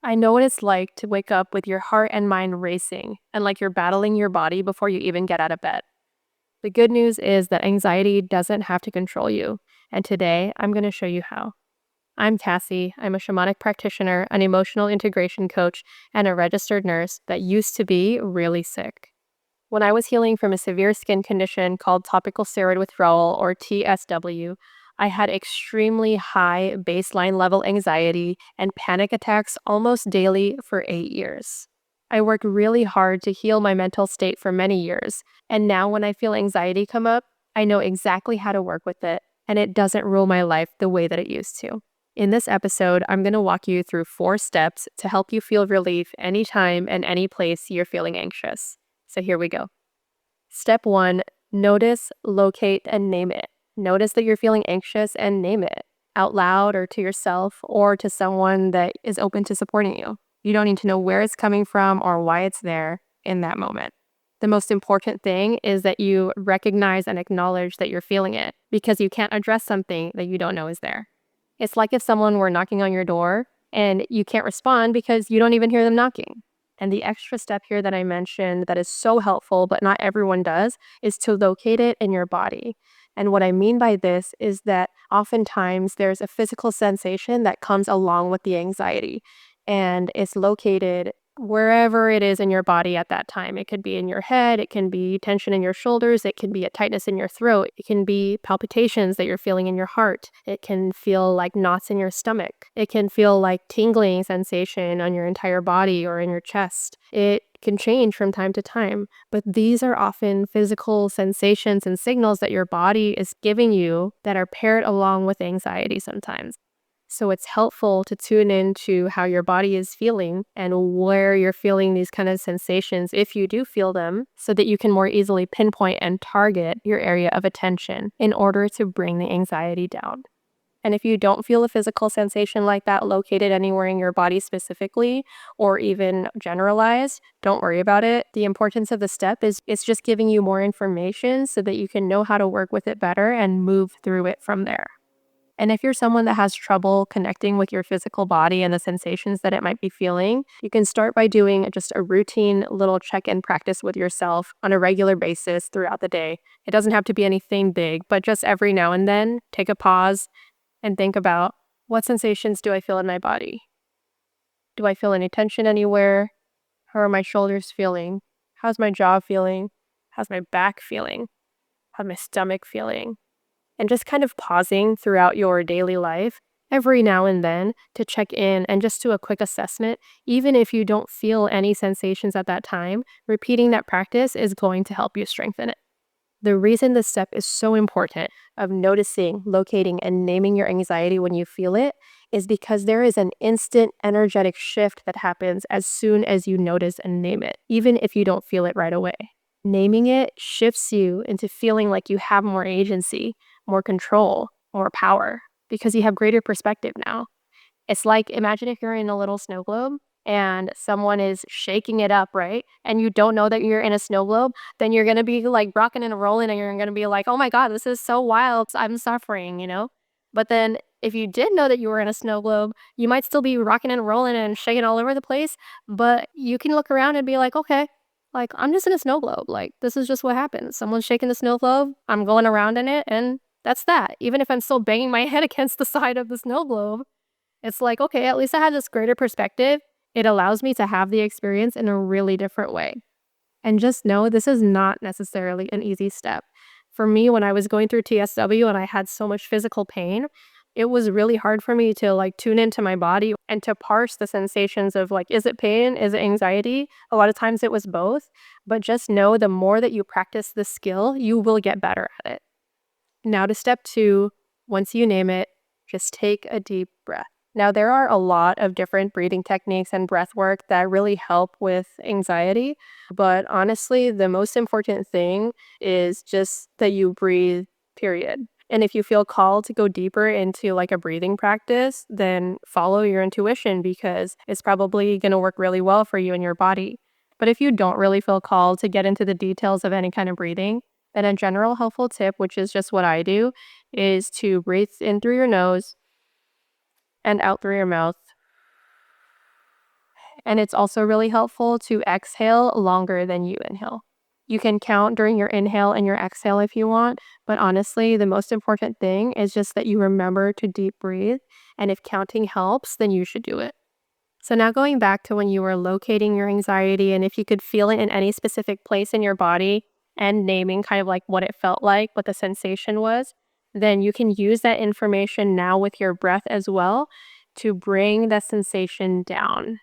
I know what it's like to wake up with your heart and mind racing and like you're battling your body before you even get out of bed. The good news is that anxiety doesn't have to control you, and today I'm going to show you how. I'm Cassie. I'm a shamanic practitioner, an emotional integration coach, and a registered nurse that used to be really sick. When I was healing from a severe skin condition called topical steroid withdrawal, or TSW, I had extremely high baseline level anxiety and panic attacks almost daily for 8 years. I worked really hard to heal my mental state for many years, and now when I feel anxiety come up, I know exactly how to work with it, and it doesn't rule my life the way that it used to. In this episode, I'm going to walk you through 4 steps to help you feel relief anytime and any place you're feeling anxious. So here we go. Step 1, notice, locate, and name it. Notice that you're feeling anxious and name it out loud or to yourself or to someone that is open to supporting you. You don't need to know where it's coming from or why it's there in that moment. The most important thing is that you recognize and acknowledge that you're feeling it, because you can't address something that you don't know is there. It's like if someone were knocking on your door and you can't respond because you don't even hear them knocking. And the extra step here that I mentioned that is so helpful, but not everyone does, is to locate it in your body. And what I mean by this is that oftentimes there's a physical sensation that comes along with the anxiety, and it's located wherever it is in your body at that time. It could be in your head, it can be tension in your shoulders, it can be a tightness in your throat, it can be palpitations that you're feeling in your heart, it can feel like knots in your stomach, it can feel like tingling sensation on your entire body or in your chest. It can change from time to time, but these are often physical sensations and signals that your body is giving you that are paired along with anxiety sometimes. So it's helpful to tune into how your body is feeling and where you're feeling these kind of sensations if you do feel them, so that you can more easily pinpoint and target your area of attention in order to bring the anxiety down. And if you don't feel a physical sensation like that located anywhere in your body specifically, or even generalized, don't worry about it. The importance of the step is it's just giving you more information so that you can know how to work with it better and move through it from there. And if you're someone that has trouble connecting with your physical body and the sensations that it might be feeling, you can start by doing just a routine little check-in practice with yourself on a regular basis throughout the day. It doesn't have to be anything big, but just every now and then, take a pause and think about, what sensations do I feel in my body? Do I feel any tension anywhere? How are my shoulders feeling? How's my jaw feeling? How's my back feeling? How's my stomach feeling? And just kind of pausing throughout your daily life every now and then to check in and just do a quick assessment. Even if you don't feel any sensations at that time, repeating that practice is going to help you strengthen it. The reason this step is so important of noticing, locating, and naming your anxiety when you feel it is because there is an instant energetic shift that happens as soon as you notice and name it, even if you don't feel it right away. Naming it shifts you into feeling like you have more agency, more control, more power, because you have greater perspective now. It's like, imagine if you're in a little snow globe and someone is shaking it up, right? And you don't know that you're in a snow globe, then you're going to be like rocking and rolling and you're going to be like, oh my God, this is so wild. I'm suffering. But then if you did know that you were in a snow globe, you might still be rocking and rolling and shaking all over the place, but you can look around and be like, okay, like I'm just in a snow globe. Like this is just what happens. Someone's shaking the snow globe. I'm going around in it, and that's that. Even if I'm still banging my head against the side of the snow globe, it's like, okay, at least I have this greater perspective. It allows me to have the experience in a really different way. And just know this is not necessarily an easy step. For me, when I was going through TSW and I had so much physical pain, it was really hard for me to like tune into my body and to parse the sensations of like, is it pain? Is it anxiety? A lot of times it was both. But just know the more that you practice the skill, you will get better at it. Now to step 2, once you name it, just take a deep breath. Now, there are a lot of different breathing techniques and breath work that really help with anxiety, but honestly, the most important thing is just that you breathe, period. And if you feel called to go deeper into like a breathing practice, then follow your intuition, because it's probably going to work really well for you and your body. But if you don't really feel called to get into the details of any kind of breathing, then a general helpful tip, which is just what I do, is to breathe in through your nose and out through your mouth. And it's also really helpful to exhale longer than you inhale. You can count during your inhale and your exhale if you want, but honestly, the most important thing is just that you remember to deep breathe. And if counting helps, then you should do it. So now going back to when you were locating your anxiety and if you could feel it in any specific place in your body and naming kind of like what it felt like, what the sensation was, then you can use that information now with your breath as well to bring that sensation down.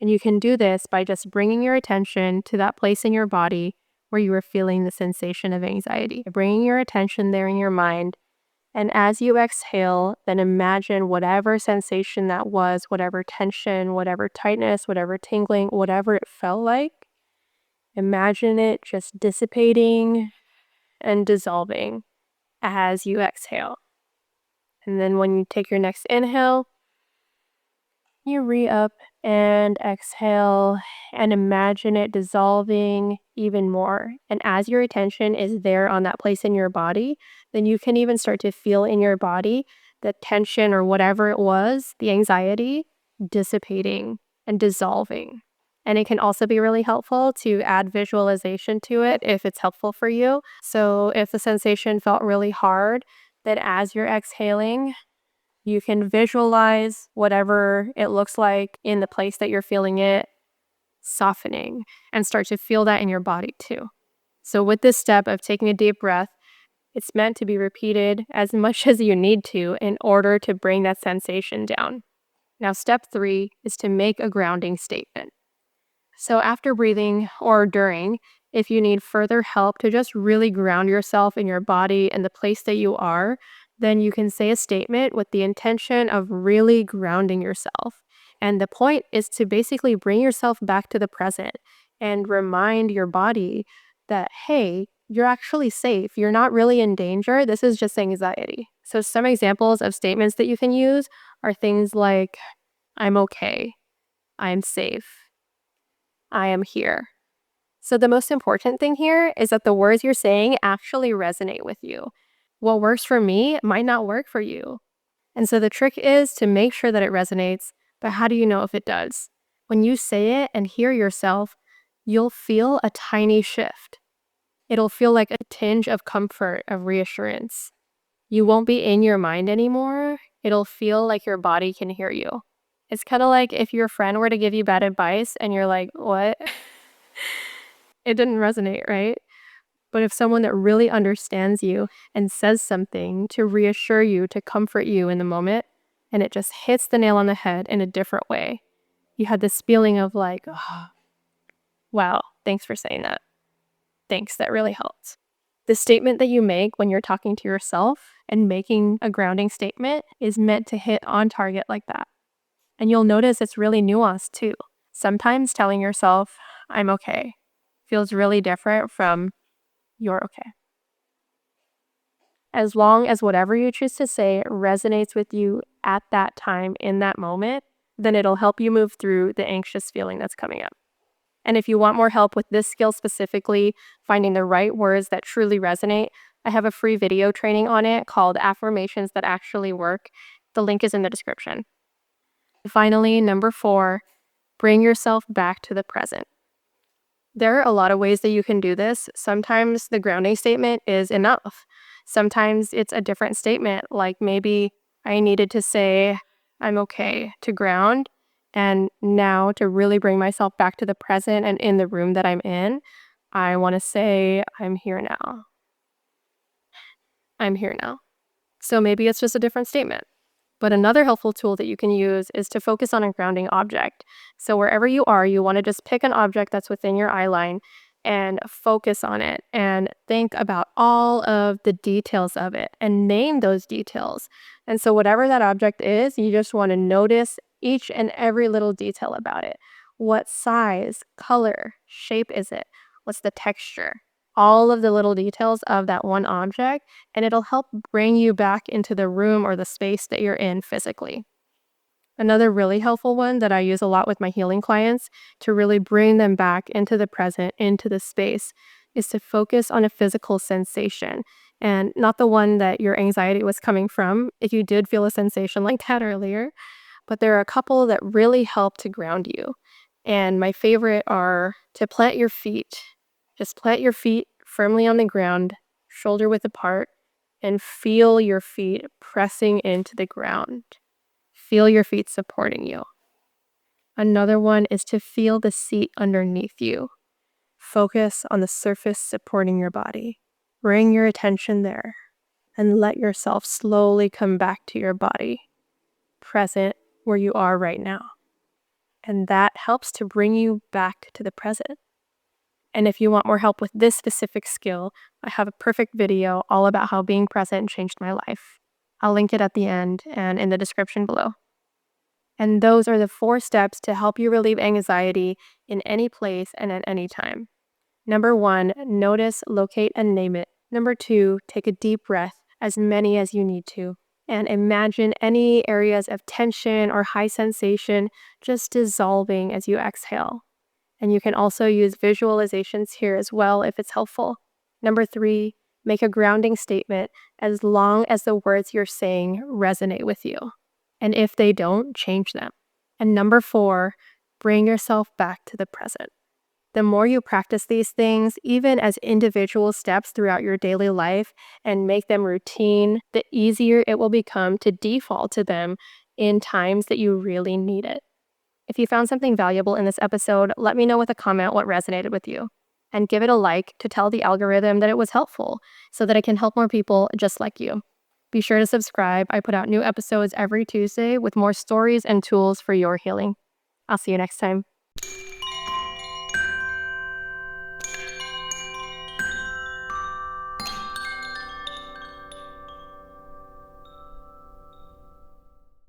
And you can do this by just bringing your attention to that place in your body where you were feeling the sensation of anxiety. Bringing your attention there in your mind. And as you exhale, then imagine whatever sensation that was, whatever tension, whatever tightness, whatever tingling, whatever it felt like. Imagine it just dissipating and dissolving as you exhale. And then when you take your next inhale, you re-up and exhale and imagine it dissolving even more. And as your attention is there on that place in your body, then you can even start to feel in your body the tension or whatever it was, the anxiety, dissipating and dissolving. And it can also be really helpful to add visualization to it if it's helpful for you. So if the sensation felt really hard, then as you're exhaling, you can visualize whatever it looks like in the place that you're feeling it softening and start to feel that in your body too. So with this step of taking a deep breath, it's meant to be repeated as much as you need to in order to bring that sensation down. Now, step 3 is to make a grounding statement. So after breathing or during, if you need further help to just really ground yourself in your body and the place that you are, then you can say a statement with the intention of really grounding yourself. And the point is to basically bring yourself back to the present and remind your body that, hey, you're actually safe. You're not really in danger. This is just anxiety. So some examples of statements that you can use are things like, I'm okay. I'm safe. I am here. So the most important thing here is that the words you're saying actually resonate with you. What works for me might not work for you. And so the trick is to make sure that it resonates, but how do you know if it does? When you say it and hear yourself, you'll feel a tiny shift. It'll feel like a tinge of comfort, of reassurance. You won't be in your mind anymore. It'll feel like your body can hear you. It's kind of like if your friend were to give you bad advice and you're like, what? It didn't resonate, right? But if someone that really understands you and says something to reassure you, to comfort you in the moment, and it just hits the nail on the head in a different way, you had this feeling of like, oh, wow, thanks for saying that. Thanks, that really helped. The statement that you make when you're talking to yourself and making a grounding statement is meant to hit on target like that. And you'll notice it's really nuanced too. Sometimes telling yourself, I'm okay, feels really different from you're okay. As long as whatever you choose to say resonates with you at that time, in that moment, then it'll help you move through the anxious feeling that's coming up. And if you want more help with this skill specifically, finding the right words that truly resonate, I have a free video training on it called Affirmations That Actually Work. The link is in the description. Finally, number 4, bring yourself back to the present. There are a lot of ways that you can do this. Sometimes the grounding statement is enough. Sometimes it's a different statement, like maybe I needed to say, I'm okay, to ground. And now to really bring myself back to the present and in the room that I'm in, I want to say, I'm here now. I'm here now. So maybe it's just a different statement. But another helpful tool that you can use is to focus on a grounding object. So wherever you are, you want to just pick an object that's within your eye line and focus on it and think about all of the details of it and name those details. And so whatever that object is, you just want to notice each and every little detail about it. What size, color, shape is it? What's the texture? All of the little details of that one object, and it'll help bring you back into the room or the space that you're in physically. Another really helpful one that I use a lot with my healing clients to really bring them back into the present, into the space, is to focus on a physical sensation and not the one that your anxiety was coming from. If you did feel a sensation like that earlier, but there are a couple that really help to ground you. And my favorite are to plant your feet. Just plant your feet firmly on the ground, shoulder width apart, and feel your feet pressing into the ground. Feel your feet supporting you. Another one is to feel the seat underneath you. Focus on the surface supporting your body. Bring your attention there and let yourself slowly come back to your body, present where you are right now. And that helps to bring you back to the present. And if you want more help with this specific skill, I have a perfect video all about how being present changed my life. I'll link it at the end and in the description below. And those are the 4 steps to help you relieve anxiety in any place and at any time. Number 1, notice, locate, and name it. Number 2, take a deep breath, as many as you need to. And imagine any areas of tension or high sensation just dissolving as you exhale. And you can also use visualizations here as well if it's helpful. Number 3, make a grounding statement as long as the words you're saying resonate with you. And if they don't, change them. And number 4, bring yourself back to the present. The more you practice these things, even as individual steps throughout your daily life, and make them routine, the easier it will become to default to them in times that you really need it. If you found something valuable in this episode, let me know with a comment what resonated with you. And give it a like to tell the algorithm that it was helpful so that it can help more people just like you. Be sure to subscribe. I put out new episodes every Tuesday with more stories and tools for your healing. I'll see you next time.